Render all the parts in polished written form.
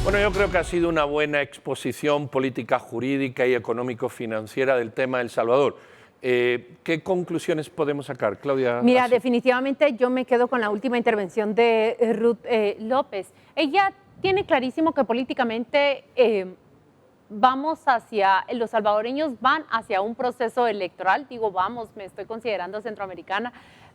Bueno, yo creo que ha sido una buena exposición política, jurídica y económico-financiera del tema de El Salvador. ¿Qué conclusiones podemos sacar, Claudia? Mira, definitivamente yo me quedo con la última intervención de Ruth López. Ella tiene clarísimo que políticamente los salvadoreños van hacia un proceso electoral. Digo, vamos, me estoy considerando centroamericana,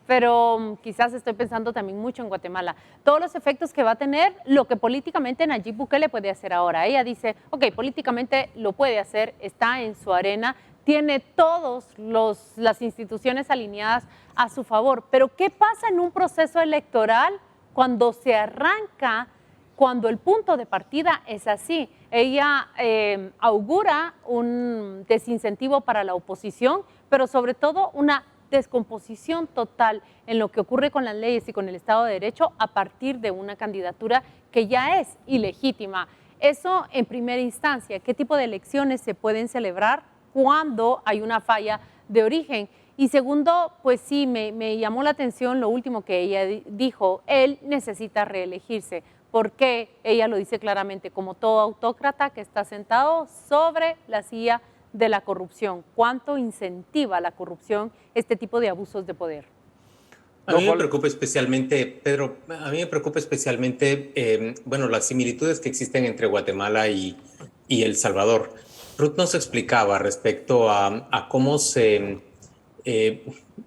pero quizás estoy pensando también mucho en Guatemala. Todos los efectos que va a tener lo que políticamente Nayib Bukele puede hacer ahora. Ella dice, ok, políticamente lo puede hacer, está en su arena, tiene todas las instituciones alineadas a su favor. Pero ¿qué pasa en un proceso electoral cuando se arranca, cuando el punto de partida es así? Ella augura un desincentivo para la oposición, pero sobre todo una descomposición total en lo que ocurre con las leyes y con el Estado de Derecho a partir de una candidatura que ya es ilegítima. Eso en primera instancia. ¿Qué tipo de elecciones se pueden celebrar cuando hay una falla de origen? Y segundo, pues sí, me llamó la atención lo último que ella dijo. Él necesita reelegirse, porque ella lo dice claramente, como todo autócrata que está sentado sobre la silla de la corrupción. ¿Cuánto incentiva la corrupción este tipo de abusos de poder? A mí me preocupa especialmente, Pedro, bueno, las similitudes que existen entre Guatemala y El Salvador. Ruth nos explicaba respecto a cómo se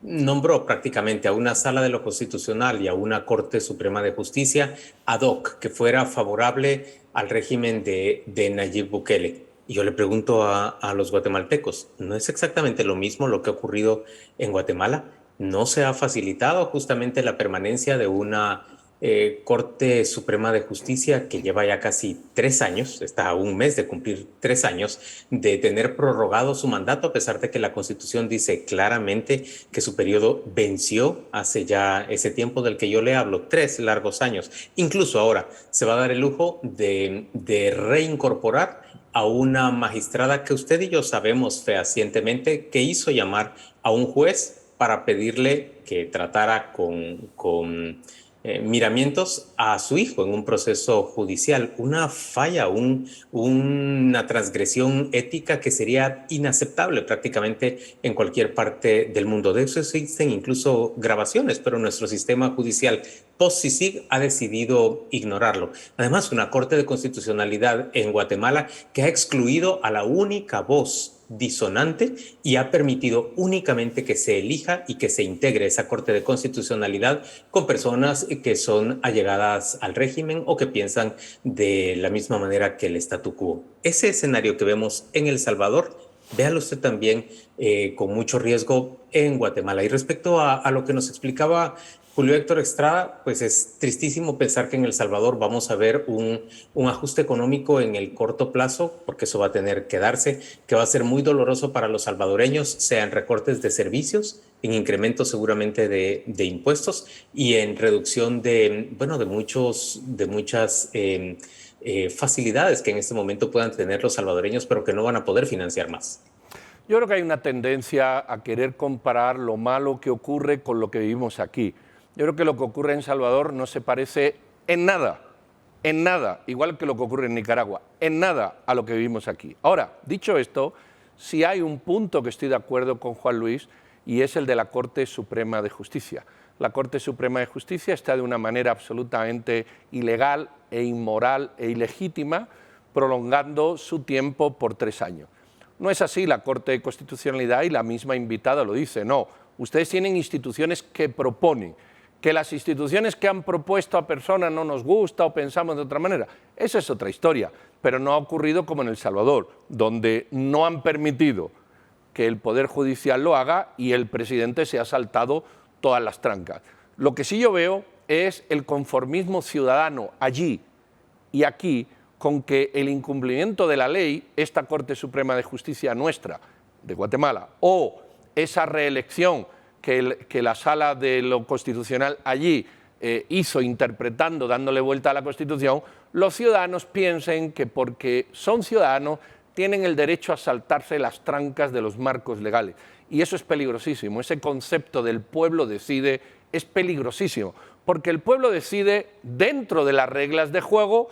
nombró prácticamente a una sala de lo constitucional y a una Corte Suprema de Justicia ad hoc, que fuera favorable al régimen de Nayib Bukele. Y yo le pregunto a los guatemaltecos, ¿no es exactamente lo mismo lo que ha ocurrido en Guatemala? ¿No se ha facilitado justamente la permanencia de una Corte Suprema de Justicia que lleva ya casi 3 años, está a un mes de cumplir 3 años, de tener prorrogado su mandato, a pesar de que la Constitución dice claramente que su periodo venció hace ya ese tiempo del que yo le hablo, 3 largos años? Incluso ahora se va a dar el lujo de reincorporar a una magistrada que usted y yo sabemos fehacientemente que hizo llamar a un juez para pedirle que tratara con miramientos a su hijo en un proceso judicial. Una falla, una transgresión ética que sería inaceptable prácticamente en cualquier parte del mundo. De eso existen incluso grabaciones, pero nuestro sistema judicial post-CICIG ha decidido ignorarlo. Además, una Corte de Constitucionalidad en Guatemala que ha excluido a la única voz disonante y ha permitido únicamente que se elija y que se integre esa Corte de Constitucionalidad con personas que son allegadas al régimen o que piensan de la misma manera que el statu quo. Ese escenario que vemos en El Salvador, véalo usted también con mucho riesgo en Guatemala. Y respecto a lo que nos explicaba Julio Héctor Estrada, pues es tristísimo pensar que en El Salvador vamos a ver un ajuste económico en el corto plazo, porque eso va a tener que darse, que va a ser muy doloroso para los salvadoreños, sea en recortes de servicios, en incrementos seguramente de impuestos y en reducción de muchas facilidades que en este momento puedan tener los salvadoreños, pero que no van a poder financiar más. Yo creo que hay una tendencia a querer comparar lo malo que ocurre con lo que vivimos aquí. Yo creo que lo que ocurre en Salvador no se parece en nada, igual que lo que ocurre en Nicaragua, en nada a lo que vivimos aquí. Ahora, dicho esto, sí hay un punto que estoy de acuerdo con Juan Luis y es el de la Corte Suprema de Justicia. La Corte Suprema de Justicia está de una manera absolutamente ilegal e inmoral e ilegítima, prolongando su tiempo por 3 años. No es así la Corte de Constitucionalidad y la misma invitada lo dice, no. Ustedes tienen instituciones que proponen. Que las instituciones que han propuesto a personas no nos gusta o pensamos de otra manera, esa es otra historia, pero no ha ocurrido como en El Salvador, donde no han permitido que el Poder Judicial lo haga y el presidente se ha saltado todas las trancas. Lo que sí yo veo es el conformismo ciudadano allí y aquí con que el incumplimiento de la ley, esta Corte Suprema de Justicia nuestra, de Guatemala, o esa reelección que la Sala de lo Constitucional allí hizo interpretando, dándole vuelta a la Constitución, los ciudadanos piensen que porque son ciudadanos tienen el derecho a saltarse las trancas de los marcos legales. Y eso es peligrosísimo. Ese concepto del pueblo decide es peligrosísimo, porque el pueblo decide dentro de las reglas de juego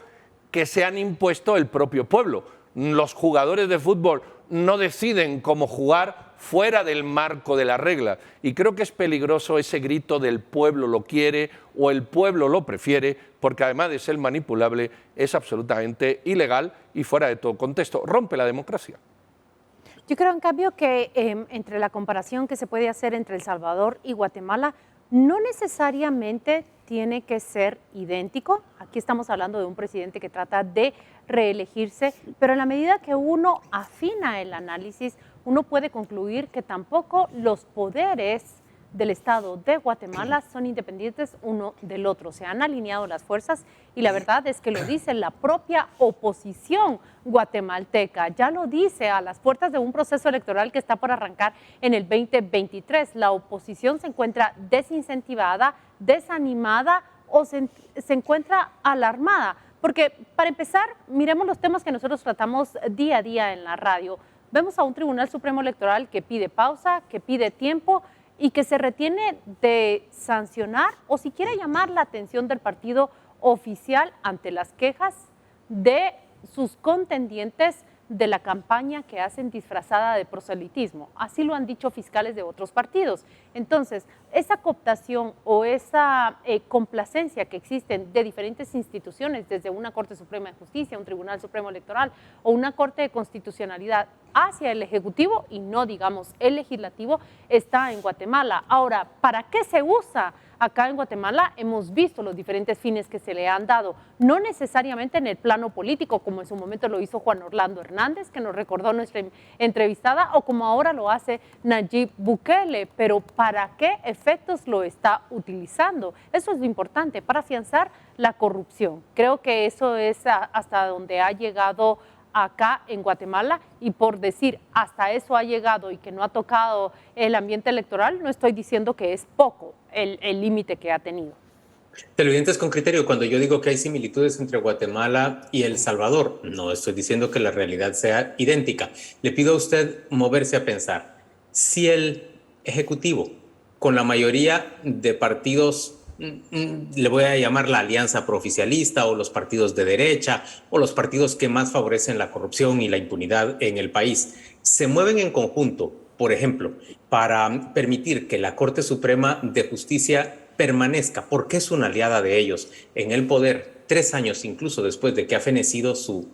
que se han impuesto el propio pueblo. Los jugadores de fútbol no deciden cómo jugar fuera del marco de la regla. Y creo que es peligroso ese grito del pueblo lo quiere o el pueblo lo prefiere, porque además de ser manipulable, es absolutamente ilegal y fuera de todo contexto. Rompe la democracia. Yo creo, en cambio, que entre la comparación que se puede hacer entre El Salvador y Guatemala, no necesariamente tiene que ser idéntico. Aquí estamos hablando de un presidente que trata de reelegirse, pero en la medida que uno afina el análisis, uno puede concluir que tampoco los poderes del Estado de Guatemala son independientes uno del otro. Se han alineado las fuerzas y la verdad es que lo dice la propia oposición guatemalteca. Ya lo dice a las puertas de un proceso electoral que está por arrancar en el 2023. La oposición se encuentra desincentivada, desanimada o se encuentra alarmada. Porque para empezar, miremos los temas que nosotros tratamos día a día en la radio. Vemos a un Tribunal Supremo Electoral que pide pausa, que pide tiempo y que se retiene de sancionar o siquiera llamar la atención del partido oficial ante las quejas de sus contendientes de la campaña que hacen disfrazada de proselitismo. Así lo han dicho fiscales de otros partidos. Entonces, esa cooptación o esa complacencia que existen de diferentes instituciones, desde una Corte Suprema de Justicia, un Tribunal Supremo Electoral o una Corte de Constitucionalidad hacia el Ejecutivo y no, digamos, el Legislativo, está en Guatemala. Ahora, ¿para qué se usa? Acá en Guatemala hemos visto los diferentes fines que se le han dado, no necesariamente en el plano político, como en su momento lo hizo Juan Orlando Hernández, que nos recordó nuestra entrevistada, o como ahora lo hace Nayib Bukele, pero ¿para qué efectos lo está utilizando? Eso es lo importante, para afianzar la corrupción. Creo que eso es hasta donde ha llegado acá en Guatemala, y por decir hasta eso ha llegado y que no ha tocado el ambiente electoral, no estoy diciendo que es poco el límite que ha tenido. Televidentes con criterio, cuando yo digo que hay similitudes entre Guatemala y El Salvador, no estoy diciendo que la realidad sea idéntica. Le pido a usted moverse a pensar, si el Ejecutivo, con la mayoría de partidos, le voy a llamar la alianza prooficialista o los partidos de derecha o los partidos que más favorecen la corrupción y la impunidad en el país, se mueven en conjunto, por ejemplo, para permitir que la Corte Suprema de Justicia permanezca, porque es una aliada de ellos, en el poder 3 años incluso después de que ha fenecido su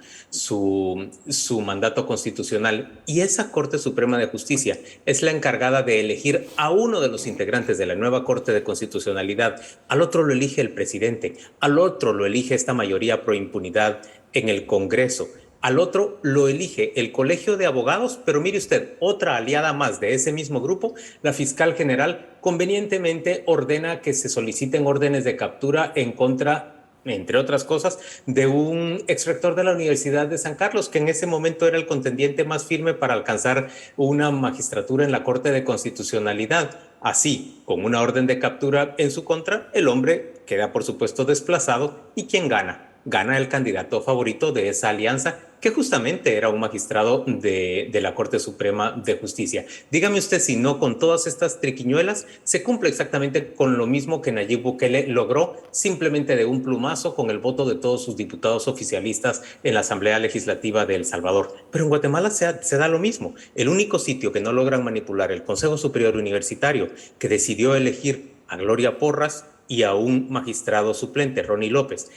mandato constitucional, y esa Corte Suprema de Justicia es la encargada de elegir a uno de los integrantes de la nueva Corte de Constitucionalidad, al otro lo elige el presidente, al otro lo elige esta mayoría pro impunidad en el Congreso, al otro lo elige el Colegio de Abogados, pero mire usted, otra aliada más de ese mismo grupo, la fiscal general, convenientemente ordena que se soliciten órdenes de captura en contra, entre otras cosas, de un exrector de la Universidad de San Carlos, que en ese momento era el contendiente más firme para alcanzar una magistratura en la Corte de Constitucionalidad. Así, con una orden de captura en su contra, el hombre queda, por supuesto, desplazado. ¿Y quién gana? Gana el candidato favorito de esa alianza, que justamente era un magistrado de la Corte Suprema de Justicia. Dígame usted si no, con todas estas triquiñuelas, se cumple exactamente con lo mismo que Nayib Bukele logró simplemente de un plumazo con el voto de todos sus diputados oficialistas en la Asamblea Legislativa de El Salvador. Pero en Guatemala se da lo mismo. El único sitio que no logran manipular, el Consejo Superior Universitario, que decidió elegir a Gloria Porras y a un magistrado suplente, Ronnie López,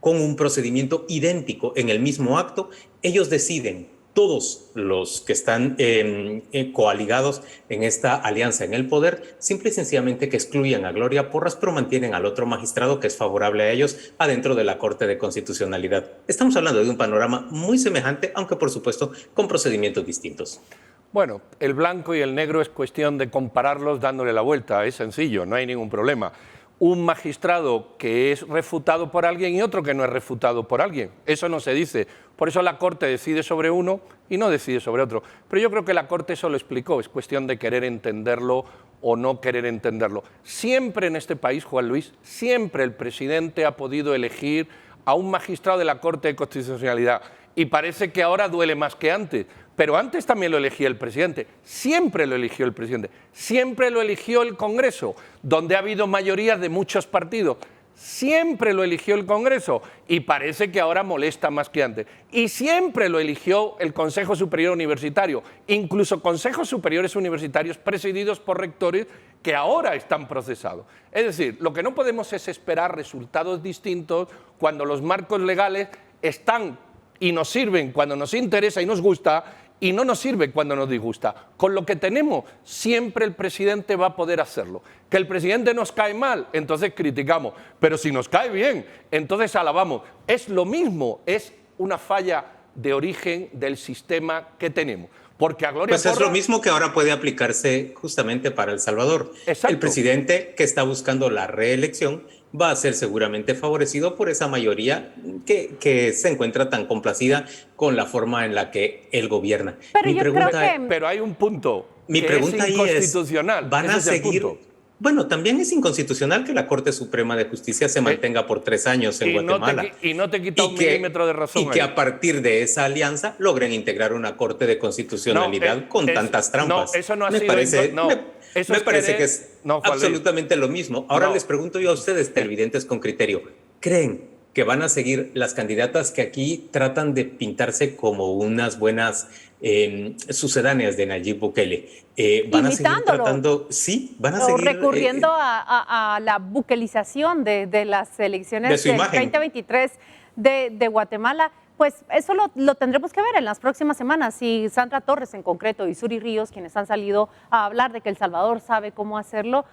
con un procedimiento idéntico en el mismo acto, ellos deciden, todos los que están coaligados en esta alianza en el poder, simple y sencillamente que excluyan a Gloria Porras, pero mantienen al otro magistrado que es favorable a ellos adentro de la Corte de Constitucionalidad. Estamos hablando de un panorama muy semejante, aunque por supuesto con procedimientos distintos. Bueno, el blanco y el negro es cuestión de compararlos dándole la vuelta, es sencillo, no hay ningún problema. Un magistrado que es refutado por alguien y otro que no es refutado por alguien. Eso no se dice. Por eso la Corte decide sobre uno y no decide sobre otro. Pero yo creo que la Corte eso lo explicó. Es cuestión de querer entenderlo o no querer entenderlo. Siempre en este país, Juan Luis, siempre el presidente ha podido elegir a un magistrado de la Corte de Constitucionalidad. Y parece que ahora duele más que antes. Pero antes también lo elegía el presidente, siempre lo eligió el presidente, siempre lo eligió el Congreso, donde ha habido mayorías de muchos partidos, siempre lo eligió el Congreso y parece que ahora molesta más que antes. Y siempre lo eligió el Consejo Superior Universitario, incluso consejos superiores universitarios presididos por rectores que ahora están procesados. Es decir, lo que no podemos es esperar resultados distintos cuando los marcos legales están y nos sirven cuando nos interesa y nos gusta, y no nos sirve cuando nos disgusta. Con lo que tenemos, siempre el presidente va a poder hacerlo. Que el presidente nos cae mal, entonces criticamos. Pero si nos cae bien, entonces alabamos. Es lo mismo, es una falla de origen del sistema que tenemos. Porque a Gloria Pues es Porras, lo mismo que ahora puede aplicarse justamente para El Salvador. Exacto. El presidente que está buscando la reelección va a ser seguramente favorecido por esa mayoría que se encuentra tan complacida con la forma en la que él gobierna. Pero yo creo que... Pero hay un punto Mi que pregunta es inconstitucional. ahí es, ¿van Ese a es el seguir? punto. Bueno, también es inconstitucional que la Corte Suprema de Justicia se mantenga por 3 años en Guatemala. Y no te quita un milímetro de razón. Y que ahí. a partir de esa alianza logren integrar una Corte de Constitucionalidad con tantas trampas. No, eso no ha me sido... parece, no, eso me es parece querer- que es no, Juan Luis. absolutamente lo mismo. Ahora No. les pregunto yo a ustedes, televidentes con criterio, ¿creen que van a seguir las candidatas que aquí tratan de pintarse como unas buenas sucedáneas de Nayib Bukele? ¿Van a seguir Imitándolo. tratando? Sí, van a o seguir recurriendo a la buquelización de las elecciones De su del imagen. 2023 de Guatemala. Pues eso lo tendremos que ver en las próximas semanas. Si Sandra Torres en concreto y Suri Ríos, quienes han salido a hablar de que El Salvador sabe cómo hacerlo,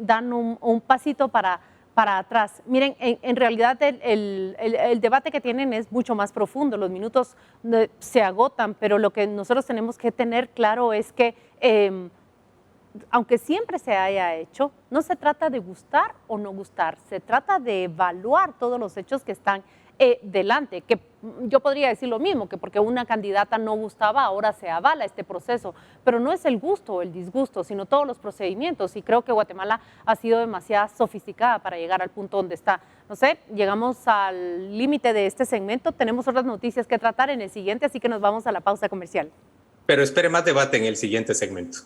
dan un pasito para atrás. Miren, en realidad el debate que tienen es mucho más profundo, los minutos se agotan, pero lo que nosotros tenemos que tener claro es que aunque siempre se haya hecho, no se trata de gustar o no gustar, se trata de evaluar todos los hechos que están delante, que yo podría decir lo mismo, que porque una candidata no gustaba, ahora se avala este proceso, pero no es el gusto o el disgusto, sino todos los procedimientos, y creo que Guatemala ha sido demasiado sofisticada para llegar al punto donde está. No sé, llegamos al límite de este segmento, tenemos otras noticias que tratar en el siguiente, así que nos vamos a la pausa comercial. Pero espere más debate en el siguiente segmento.